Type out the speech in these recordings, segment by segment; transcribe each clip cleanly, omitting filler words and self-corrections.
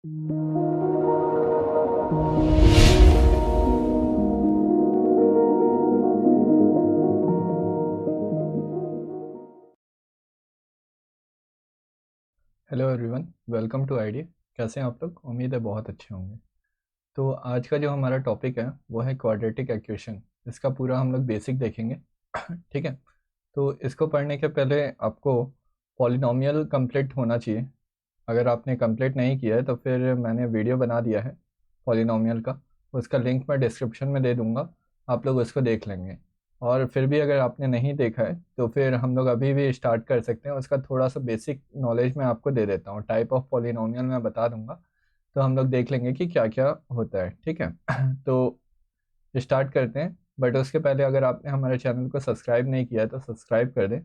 Hello everyone, welcome to Idea. कैसे हैं आप लोग? उम्मीद है बहुत अच्छे होंगे। तो आज का जो हमारा टॉपिक है वो है क्वाड्रेटिक इक्वेशन। इसका पूरा हम लोग बेसिक देखेंगे। ठीक है। तो इसको पढ़ने के पहले आपको पॉलिनोमियल कंप्लीट होना चाहिए। अगर आपने कंप्लीट नहीं किया है तो फिर मैंने वीडियो बना दिया है पॉलिनोमियल का, उसका लिंक मैं डिस्क्रिप्शन में दे दूँगा, आप लोग उसको देख लेंगे। और फिर भी अगर आपने नहीं देखा है तो फिर हम लोग अभी भी स्टार्ट कर सकते हैं। उसका थोड़ा सा बेसिक नॉलेज मैं आपको दे देता हूँ, टाइप ऑफ पॉलिनोमियल मैं बता दूंगा, तो हम लोग देख लेंगे कि क्या क्या होता है। ठीक है। तो स्टार्ट करते हैं। बट उसके पहले अगर आपने हमारे चैनल को सब्सक्राइब नहीं किया है तो सब्सक्राइब कर दें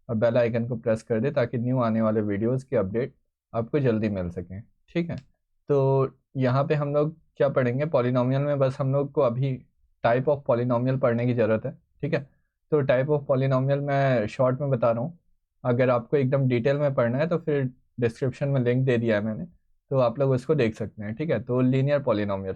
और बेल आइकन को प्रेस कर दें ताकि न्यू आने वाले वीडियोस की अपडेट आपको जल्दी मिल सकें। ठीक है। तो यहाँ पे हम लोग क्या पढ़ेंगे पॉलिनोमियल में, बस हम लोग को अभी टाइप ऑफ पॉलिनोमियल पढ़ने की ज़रूरत है। ठीक है। तो टाइप ऑफ पॉलिनोमियल मैं शॉर्ट में बता रहा हूँ। अगर आपको एकदम डिटेल में पढ़ना है तो फिर डिस्क्रिप्शन में लिंक दे दिया है मैंने, तो आप लोग उसको देख सकते हैं। ठीक है। तो लीनियर पॉलिनोमियल,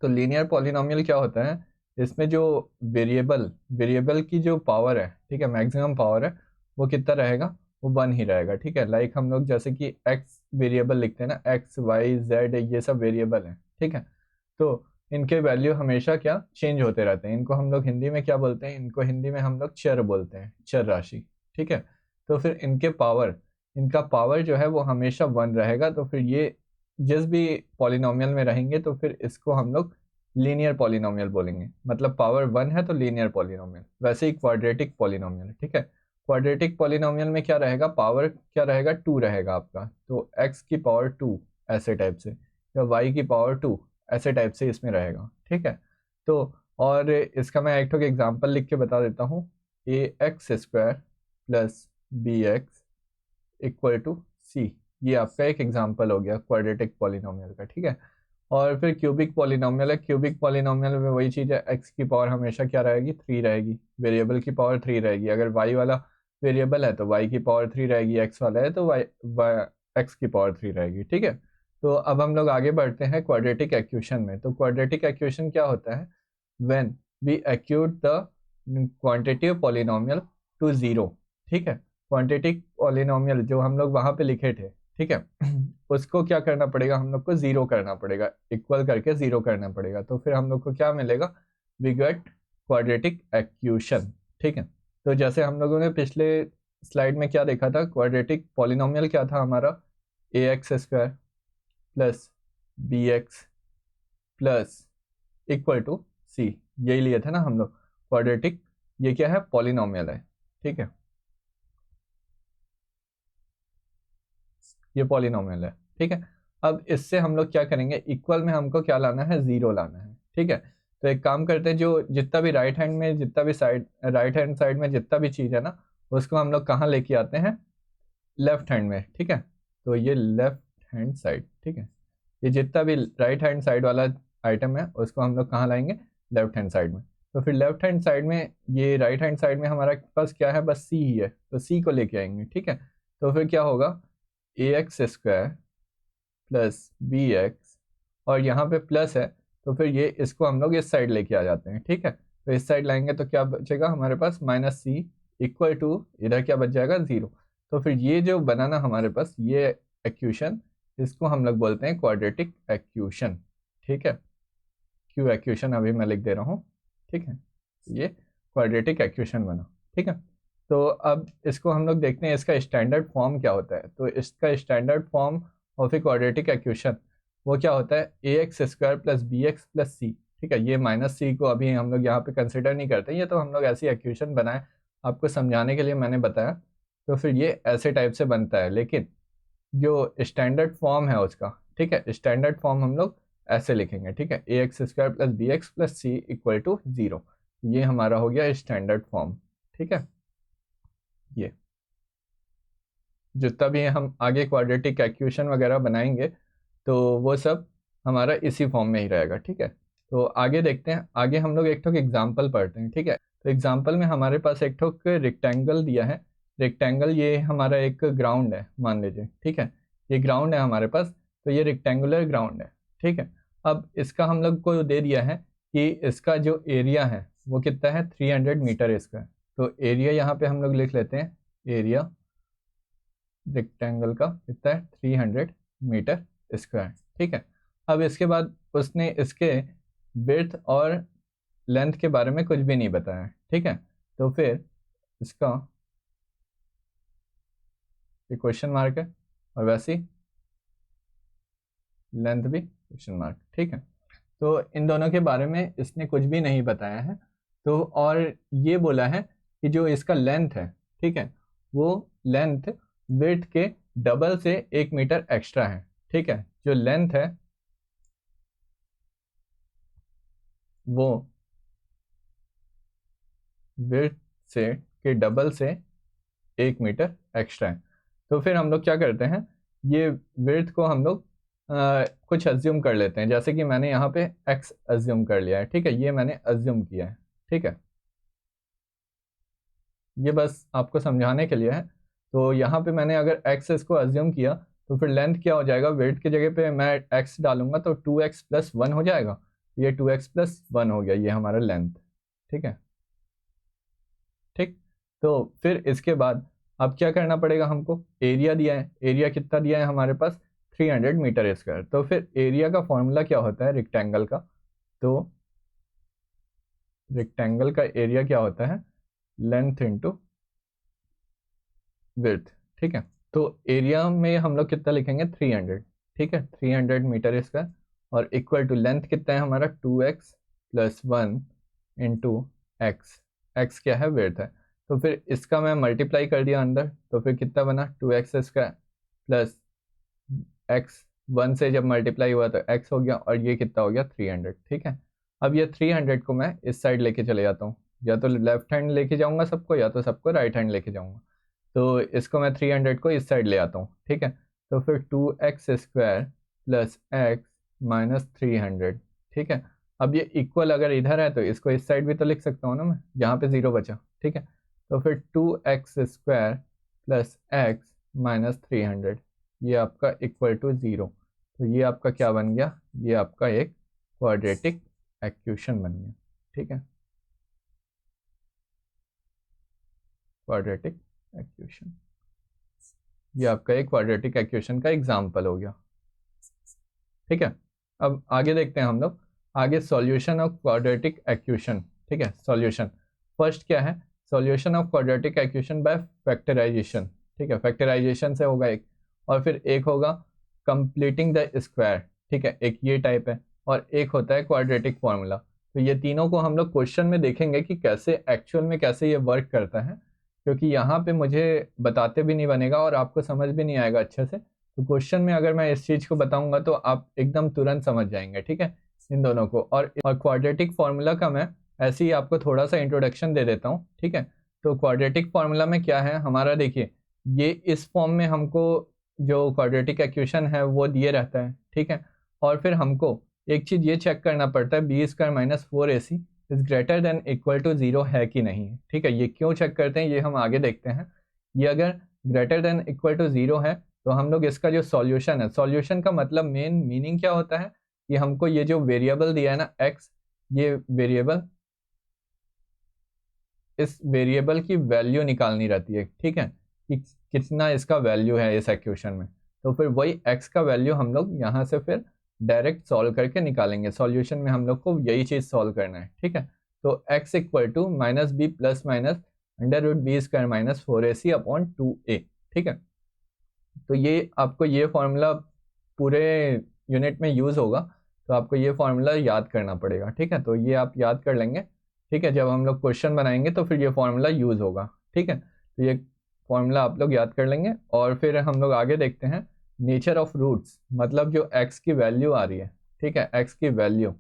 तो लीनियर पॉलिनोमियल क्या होता है? इसमें जो वेरिएबल वेरिएबल की जो पावर है, ठीक है, मैक्सिमम पावर है, वो कितना रहेगा? वो 1 ही रहेगा। ठीक है। लाइक हम लोग जैसे कि एक्स वेरिएबल लिखते हैं ना, एक्स वाई जेड ये सब वेरिएबल हैं। ठीक है। तो इनके वैल्यू हमेशा क्या चेंज होते रहते हैं। इनको हम लोग हिंदी में क्या बोलते हैं? इनको हिंदी में हम लोग चर बोलते हैं, चर राशि। ठीक है। तो फिर इनका पावर जो है वो हमेशा 1 रहेगा। तो फिर ये जिस भी पॉलिनोमियल में रहेंगे तो फिर इसको हम लोग लीनियर पॉलिनोमियल बोलेंगे। मतलब पावर 1 है तो लीनियर पॉलिनोमियल। वैसे ही क्वाड्रेटिक पॉलिनोमियल। ठीक है। क्वाड्रेटिक पॉलिनोमियल में क्या रहेगा? पावर क्या रहेगा? 2 रहेगा आपका। तो x की पावर 2 ऐसे टाइप से, या y की पावर 2 ऐसे टाइप से इसमें रहेगा। ठीक है। तो और इसका मैं एक एग्जांपल लिख के बता देता हूँ। ax² plus bx equal to C, ये आपका एक एग्जांपल हो गया क्वाड्रेटिक पॉलिनोमियल का। ठीक है। और फिर क्यूबिक पॉलिनोमियल है। क्यूबिक पॉलिनोमियल में वही चीज़ है, एक्स की पावर हमेशा क्या रहेगी? 3 रहेगी। वेरिएबल की पावर 3 रहेगी। अगर वाई वाला वेरिएबल है तो वाई की पावर 3 रहेगी, एक्स वाला है तो वाई एक्स की पावर 3 रहेगी। ठीक है। तो अब हम लोग आगे बढ़ते हैं क्वाड्रेटिक इक्वेशन में। तो क्वाड्रेटिक इक्वेशन क्या होता है? When we equate the quantitative polynomial to zero. ठीक है। क्वांटिटिव पॉलिनोमियल जो हम लोग वहां पे लिखे थे, ठीक है, उसको क्या करना पड़ेगा? हम लोग को जीरो करना पड़ेगा, इक्वल करके जीरो करना पड़ेगा। तो फिर हम लोग को क्या मिलेगा? We get quadratic equation. ठीक है। तो जैसे हम लोगों ने पिछले स्लाइड में क्या देखा था, क्वाड्रेटिक पॉलिनोमियल क्या था हमारा? ax² plus bx plus equal to C, यही लिए थे ना हम लोग क्वाड्रेटिक। ये क्या है? पॉलिनोमियल है। ठीक है। ये पॉलिनोमियल है। ठीक है। अब इससे हम लोग क्या करेंगे? इक्वल में हमको क्या लाना है? जीरो लाना है। ठीक है। तो एक काम करते हैं, जो जितना भी राइट हैंड में जितना भी साइड राइट हैंड साइड में जितना भी चीज़ है ना, उसको हम लोग कहाँ लेके आते हैं? लेफ्ट हैंड में। ठीक है। तो ये लेफ्ट हैंड साइड। ठीक है। ये जितना भी राइट हैंड साइड वाला आइटम है उसको हम लोग कहाँ लाएंगे? लेफ्ट हैंड साइड में। तो फिर लेफ्ट हैंड साइड में, ये राइट हैंड साइड में हमारे पास क्या है? बस सी ही है, तो सी को लेके आएंगे। ठीक है। तो फिर क्या होगा? ax² प्लस bx, और यहाँ पे प्लस है तो फिर ये इसको हम लोग इस साइड लेके आ जाते हैं। ठीक है। तो इस साइड लाएंगे तो क्या बचेगा हमारे पास? माइनस सी इक्वल टू, इधर क्या बच जाएगा? जीरो। तो फिर ये जो बना ना हमारे पास ये इक्वेशन, इसको हम लोग बोलते हैं क्वाड्रेटिक इक्वेशन। ठीक है। क्यू इक्वेशन अभी मैं लिख दे रहा हूँ। ठीक है। ये क्वाड्रेटिक इक्वेशन बना। ठीक है। तो अब इसको हम लोग देखते हैं इसका स्टैंडर्ड फॉर्म क्या होता है। तो इसका standard form of a quadratic equation वो क्या होता है? ax² प्लस bx प्लस सी। ठीक है। ये माइनस सी को अभी हम लोग यहाँ पे कंसिडर नहीं करते, ये तो हम लोग ऐसी इक्वेशन बनाए आपको समझाने के लिए मैंने बताया। तो फिर ये ऐसे टाइप से बनता है, लेकिन जो स्टैंडर्ड फॉर्म है उसका, ठीक है, स्टैंडर्ड फॉर्म हम लोग ऐसे लिखेंगे। ठीक है। ax² plus bx plus C equal to zero, ये हमारा हो गया स्टैंडर्ड फॉर्म। ठीक है। ये जितना भी हम आगे क्वाड्रेटिक इक्वेशन वगैरह बनाएंगे तो वो सब हमारा इसी फॉर्म में ही रहेगा। ठीक है। तो आगे देखते हैं। आगे हम लोग एक ठोक एग्जाम्पल पढ़ते हैं। ठीक है। तो एग्जाम्पल में हमारे पास एक ठोक रेक्टेंगल दिया है। रेक्टेंगल ये हमारा एक ग्राउंड है मान लीजिए। ठीक है। ये ग्राउंड है हमारे पास। तो ये रेक्टेंगुलर ग्राउंड है, ठीक है। अब इसका हम लोग को दे दिया है कि इसका जो एरिया है वो कितना है, 300 मीटर स्क्वायर। तो एरिया यहाँ पे हम लोग लिख लेते हैं, एरिया रेक्टेंगल का कितना है, 300 मीटर स्क्वायर, ठीक है। अब इसके बाद उसने इसके विड्थ और लेंथ के बारे में कुछ भी नहीं बताया, ठीक है। तो फिर इसका ये क्वेश्चन मार्क है, और वैसे ही लेंथ भी क्वेश्चन मार्क, ठीक है। तो इन दोनों के बारे में इसने कुछ भी नहीं बताया है। तो और ये बोला है कि जो इसका लेंथ है, ठीक है, वो लेंथ विड्थ के डबल से 1 मीटर एक्स्ट्रा है, ठीक है। जो लेंथ है वो विड्थ से के डबल से 1 मीटर एक्स्ट्रा है। तो फिर हम लोग क्या करते हैं, ये विड्थ को हम लोग कुछ अज्यूम कर लेते हैं, जैसे कि मैंने यहाँ पे x अज्यूम कर लिया है, ठीक है। ये मैंने अज्यूम किया है, ठीक है। ये बस आपको समझाने के लिए है। तो यहाँ पे मैंने अगर x इसको अज्यूम किया तो फिर लेंथ क्या हो जाएगा, विड्थ की जगह पे मैं x डालूंगा तो 2x + 1 हो जाएगा। ये 2x + 1 हो गया, ये हमारा लेंथ, ठीक है, ठीक। तो फिर इसके बाद अब क्या करना पड़ेगा हमको, एरिया दिया है, एरिया कितना दिया है हमारे पास, 300 मीटर स्क्वायर। तो फिर एरिया का फॉर्मूला क्या होता है रेक्टेंगल का, तो रेक्टेंगल का एरिया क्या होता है, लेंथ इंटू विड्थ, ठीक है। तो एरिया में हम लोग कितना लिखेंगे, 300, ठीक है, 300 मीटर स्क्वायर, और इक्वल टू लेंथ कितना है हमारा, 2x + 1 इंटू एक्स, एक्स क्या है, विड्थ है। तो फिर इसका मैं मल्टीप्लाई कर दिया अंदर, तो फिर कितना बना, 2x स्क्वायर प्लस एक्स, 1 से जब मल्टीप्लाई हुआ तो x हो गया, और ये कितना हो गया, 300, ठीक है। अब ये 300 को मैं इस साइड लेके चले जाता हूँ, या तो लेफ्ट हैंड लेके जाऊँगा सबको, या तो सबको राइट हैंड लेके जाऊँगा। तो इसको मैं 300 को इस साइड ले आता हूँ, ठीक है। तो फिर 2x square plus x minus 300, ठीक है। अब ये इक्वल अगर इधर है तो इसको इस साइड भी तो लिख सकता हूँ ना मैं, यहाँ पे 0 बचा, ठीक है। तो फिर 2x square plus x minus 300, ये आपका इक्वल टू 0। तो ये आपका क्या बन गया, ये आपका एक क्वाड्रेटिक इक्वेशन बन गया, ठीक है, क्वाड्रेटिक इक्वेशन। ये आपका एक क्वाड्रेटिक इक्वेशन का एग्जाम्पल हो गया, ठीक है। अब आगे देखते हैं हम लोग, आगे सॉल्यूशन ऑफ क्वाड्रेटिक इक्वेशन, ठीक है। सॉल्यूशन फर्स्ट क्या है, solution of quadratic equation by factorization, ठीक है, फैक्टराइजेशन से होगा एक, और फिर एक होगा कंप्लीटिंग द स्क्वायर, ठीक है, एक ये टाइप है, और एक होता है क्वाड्रेटिक फॉर्मूला। तो ये तीनों को हम लोग क्वेश्चन में देखेंगे कि कैसे एक्चुअल में कैसे ये वर्क करता है, क्योंकि यहाँ पे मुझे बताते भी नहीं बनेगा और आपको समझ भी नहीं आएगा अच्छे से। तो क्वेश्चन में अगर मैं इस चीज़ को बताऊंगा तो आप एकदम तुरंत समझ जाएंगे, ठीक है, इन दोनों को। और क्वाड्रेटिक फॉर्मूला का मैं ऐसे ही आपको थोड़ा सा इंट्रोडक्शन दे देता हूँ, ठीक है। तो क्वाड्रेटिक फॉर्मूला में क्या है हमारा, देखिए ये इस फॉर्म में हमको जो क्वाड्रेटिक इक्वेशन है वो दिए रहता है, ठीक है। और फिर हमको एक चीज़ ये चेक करना पड़ता है, b² - 4ac is greater than equal to 0 है कि नहीं, ठीक है। ये क्यों चेक करते हैं ये हम आगे देखते हैं। ये अगर ग्रेटर देन इक्वल टू 0 है तो हम लोग इसका जो सॉल्यूशन है, सॉल्यूशन का मतलब मेन मीनिंग क्या होता है कि हमको ये जो वेरिएबल दिया है ना x, ये वेरिएबल, इस वेरिएबल की वैल्यू निकालनी रहती है, ठीक है, कि कितना इसका वैल्यू है इस इक्वेशन में। तो फिर वही x का वैल्यू हम लोग यहाँ से फिर डायरेक्ट सॉल्व करके निकालेंगे। सॉल्यूशन में हम लोग को यही चीज़ सॉल्व करना है, ठीक है। तो x equal to -b plus minus √b² - 4ac/2a, ठीक है। तो ये आपको ये फॉर्मूला पूरे यूनिट में यूज़ होगा, तो आपको ये फॉर्मूला याद करना पड़ेगा, ठीक है। तो ये आप याद कर लेंगे, ठीक है, जब हम लोग क्वेश्चन बनाएंगे तो फिर ये फॉर्मूला यूज़ होगा, ठीक है। तो ये फॉर्मूला आप लोग याद कर लेंगे। और फिर हम लोग आगे देखते हैं नेचर ऑफ रूट्स, मतलब जो x की वैल्यू आ रही है, ठीक है, x की वैल्यू,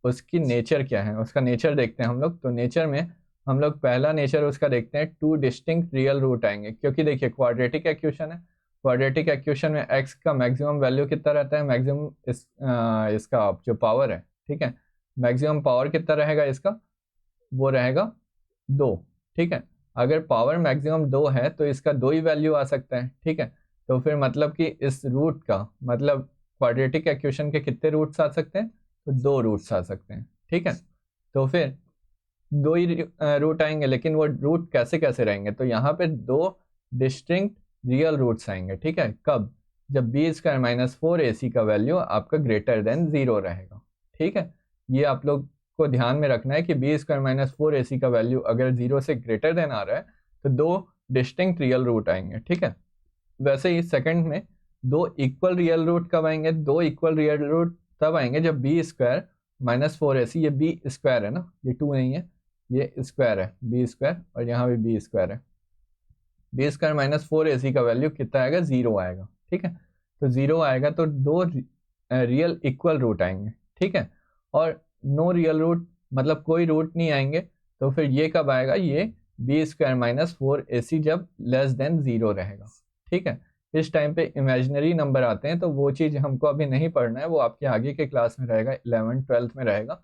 उसकी नेचर क्या है, उसका नेचर देखते हैं हम लोग। तो नेचर में हम लोग पहला नेचर उसका देखते हैं, 2 डिस्टिंक्ट रियल रूट आएंगे, क्योंकि देखिए क्वाड्रेटिक इक्वेशन है, क्वाड्रेटिक इक्वेशन में x का मैक्सिमम वैल्यू कितना रहता है, मैक्सिमम इसका जो पावर है, ठीक है, मैक्सिमम पावर कितना रहेगा इसका, वो रहेगा 2, ठीक है। अगर पावर मैक्सिमम 2 है तो इसका 2 ही वैल्यू आ सकता है, ठीक है। तो फिर मतलब कि इस रूट का मतलब क्वाड्रेटिक इक्वेशन के कितने रूट्स आ सकते हैं, तो 2 रूट्स आ सकते हैं। ठीक है, तो फिर 2 ही रूट आएंगे, लेकिन वो रूट कैसे कैसे रहेंगे, तो यहाँ पे 2 डिस्टिंक्ट रियल रूट्स आएंगे। ठीक है, कब, जब बी स्क्वायर माइनस 4ac का वैल्यू आपका ग्रेटर देन 0 रहेगा। ठीक है, ये आप लोग को ध्यान में रखना है कि बी स्क्वायर माइनस 4ac का वैल्यू अगर 0 से ग्रेटर देन आ रहा है तो 2 डिस्टिंक्ट रियल रूट आएंगे। ठीक है, वैसे ही सेकंड में 2 इक्वल रियल रूट कब आएंगे, 2 इक्वल रियल रूट तब आएंगे जब बी स्क्वायर माइनस 4ac, ये बी स्क्वायर है ना, ये 2 नहीं है, ये स्क्वायर है बी स्क्वायर, और यहाँ भी बी स्क्वायर है। बी स्क्वायर माइनस 4ac का वैल्यू कितना आएगा, 0 आएगा। ठीक है, तो 0 आएगा तो 2 रियल इक्वल रूट आएंगे। ठीक है, और नो रियल रूट मतलब कोई रूट नहीं आएंगे, तो फिर ये कब आएगा, ये बी स्क्वायर माइनस 4ac जब लेस देन 0 रहेगा। ठीक है, इस टाइम पे इमेजिनरी नंबर आते हैं, तो वो चीज़ हमको अभी नहीं पढ़ना है, वो आपके आगे के क्लास में रहेगा, 11th 12th में रहेगा,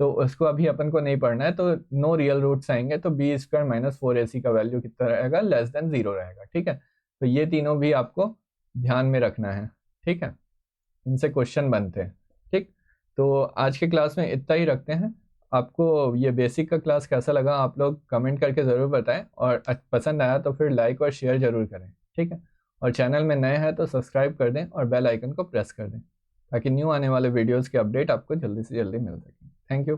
तो उसको अभी अपन को नहीं पढ़ना है। तो नो रियल रूट्स आएंगे तो बी स्क्वायर माइनस 4ac का वैल्यू कितना रहेगा, लेस देन 0 रहेगा। ठीक है, तो ये तीनों भी आपको ध्यान में रखना है। ठीक है, इनसे क्वेश्चन बनते हैं। ठीक, तो आज के क्लास में इतना ही रखते हैं। आपको ये बेसिक का क्लास कैसा लगा आप लोग कमेंट करके ज़रूर बताएं, और पसंद आया तो फिर लाइक और शेयर ज़रूर करें। ठीक है, और चैनल में नए हैं तो सब्सक्राइब कर दें और बेल आइकन को प्रेस कर दें, ताकि न्यू आने वाले वीडियोज़ के अपडेट आपको जल्दी से जल्दी मिल सकें। Thank you.